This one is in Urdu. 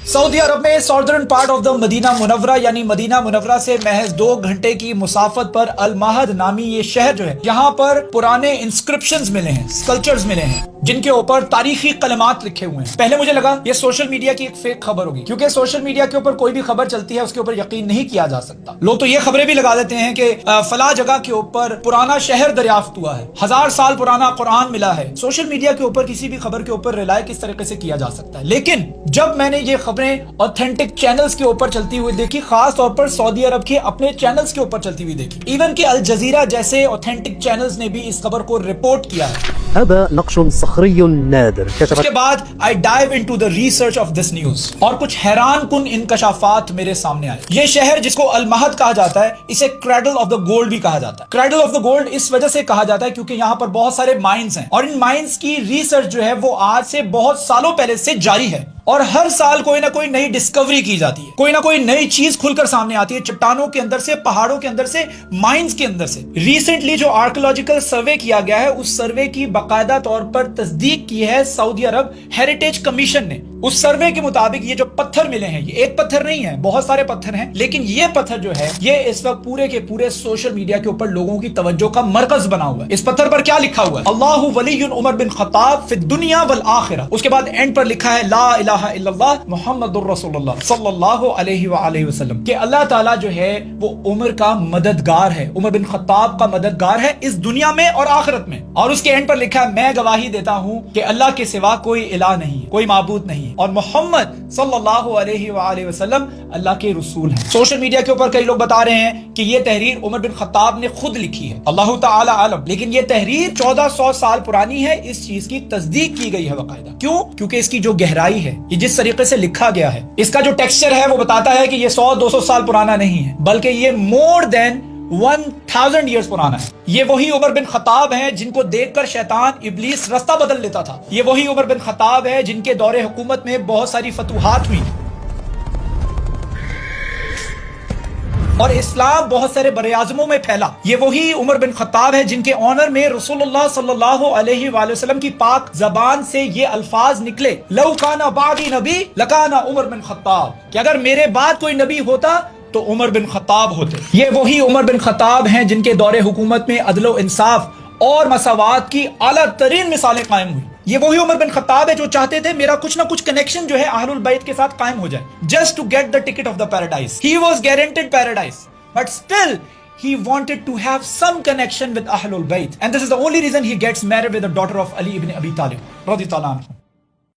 سعودی عرب میں ساؤدرن پارٹ آف دا مدینہ منورہ یعنی مدینہ منورہ سے محض 2 گھنٹے کی مسافت پر المہد نامی یہ شہر جو ہے، یہاں پر پرانے انسکرپشنز ملے ہیں، سکلچرز ملے ہیں جن کے اوپر تاریخی کلمات لکھے ہوئے ہیں۔ پہلے مجھے لگا یہ سوشل میڈیا کی ایک فیک خبر ہوگی، کیونکہ سوشل میڈیا کے اوپر کوئی بھی خبر چلتی ہے اس کے اوپر یقین نہیں کیا جا سکتا۔ لوگ تو یہ خبریں بھی لگا دیتے ہیں کہ فلاں جگہ کے اوپر پرانا شہر دریافت ہوا ہے، 1000 سال پرانا قرآن ملا ہے۔ سوشل میڈیا کے اوپر کسی بھی خبر کے اوپر ریلائی کس طریقے سے کیا جا سکتا ہے، لیکن جب میں نے یہ خبریں آتھینٹک چینلز کے اوپر چلتی ہوئی دیکھی، خاص طور پر سعودی عرب کے اپنے چینلز کے اوپر چلتی ہوئی دیکھی، ایون کہ الجزیرہ جیسے آتھینٹک چینلز نے بھی اس خبر کو رپورٹ کیا ہے۔ هذا نقش صخري نادر اس کے بعد I dive into the research of this news اور کچھ حیران کن انکشافات میرے سامنے آئے۔ یہ شہر جس کو المہد کہا جاتا ہے، اسے کریڈل آف دا گولڈ بھی کہا جاتا ہے۔ کریڈل آف دا گولڈ اس وجہ سے کہا جاتا ہے کیونکہ یہاں پر بہت سارے مائنز ہیں اور ان مائنز کی ریسرچ جو ہے وہ آج سے بہت سالوں پہلے سے جاری ہے، اور ہر سال کوئی نہ کوئی نئی ڈسکوری کی جاتی ہے، کوئی نہ کوئی نئی چیز کھل کر سامنے آتی ہے، چٹانوں کے اندر سے، پہاڑوں کے اندر سے، مائنز کے اندر سے۔ ریسنٹلی جو آرکیولوجیکل سروے کیا گیا ہے، اس سروے کی باقاعدہ طور پر تصدیق کی ہے سعودی عرب ہیریٹیج کمیشن نے۔ اس سروے کے مطابق یہ جو پتھر ملے ہیں، یہ ایک پتھر نہیں ہے، بہت سارے پتھر ہیں، لیکن یہ پتھر جو ہے یہ اس وقت پورے کے پورے سوشل میڈیا کے اوپر لوگوں کی توجہ کا مرکز بنا ہوا ہے۔ اس پتھر پر کیا لکھا ہوا ہے؟ اللہ ولی عمر بن خطاب فی الدنیا والآخرہ۔ اس کے بعد اینڈ پر لکھا ہے لا الہ الا اللہ محمد الرسول اللہ صلی اللہ علیہ وآلہ وسلم، کہ اللہ تعالیٰ جو ہے وہ عمر کا مددگار ہے، عمر بن خطاب کا مددگار ہے اس دنیا میں اور آخرت میں۔ اور اس کے اینڈ پر لکھا ہے میں گواہی دیتا ہوں کہ اللہ کے سوا کوئی الہ نہیں ہے، کوئی معبود نہیں ہے، اور محمد صلی اللہ علیہ وآلہ وسلم اللہ کے رسول ہیں۔ سوشل میڈیا کے اوپر کئی لوگ بتا رہے ہیں کہ یہ تحریر عمر بن خطاب نے خود لکھی ہے، اللہ تعالی عالم، لیکن یہ تحریر 1400 سال پرانی ہے۔ اس چیز کی تصدیق کی گئی ہے باقاعدہ۔ کیوں؟ کیونکہ اس کی جو گہرائی ہے، یہ جس طریقے سے لکھا گیا ہے، اس کا جو ٹیکسچر ہے وہ بتاتا ہے کہ یہ 100-200 سال پرانا نہیں ہے، بلکہ یہ مور دین 1000 ایئرز پرانا ہے۔ یہ وہی عمر بن خطاب ہیں جن کو دیکھ کر شیطان ابلیس رستہ بدل لیتا تھا۔ یہ وہی عمر بن خطاب ہے جن کے دور حکومت میں بہت ساری فتوحات ہوئی اور اسلام بہت سارے براعظموں میں پھیلا۔ یہ وہی عمر بن خطاب ہے جن کے آنر میں رسول اللہ صلی اللہ علیہ وآلہ وسلم کی پاک زبان سے یہ الفاظ نکلے، لو کان بعدی نبی لکان عمر بن خطاب، کہ اگر میرے بعد کوئی نبی ہوتا تو عمر بن خطاب ہوتے۔ یہ وہی عمر بن خطاب ہیں جن کے دور حکومت میں عدل و انصاف اور مساوات کی اعلیٰ ترین مثالیں قائم ہوئی۔ یہ وہی عمر بن خطاب ہے جو چاہتے تھے میرا کچھ نہ کچھ کنیکشن جو ہے اہل البیت کے ساتھ قائم ہو جائے، just to get the ticket of the paradise. He was guaranteed paradise but still he wanted to have some connection with Ahlul Bayt, and this is the only reason he gets married with the daughter of Ali ibn Abi Talib radiyallahu anhu.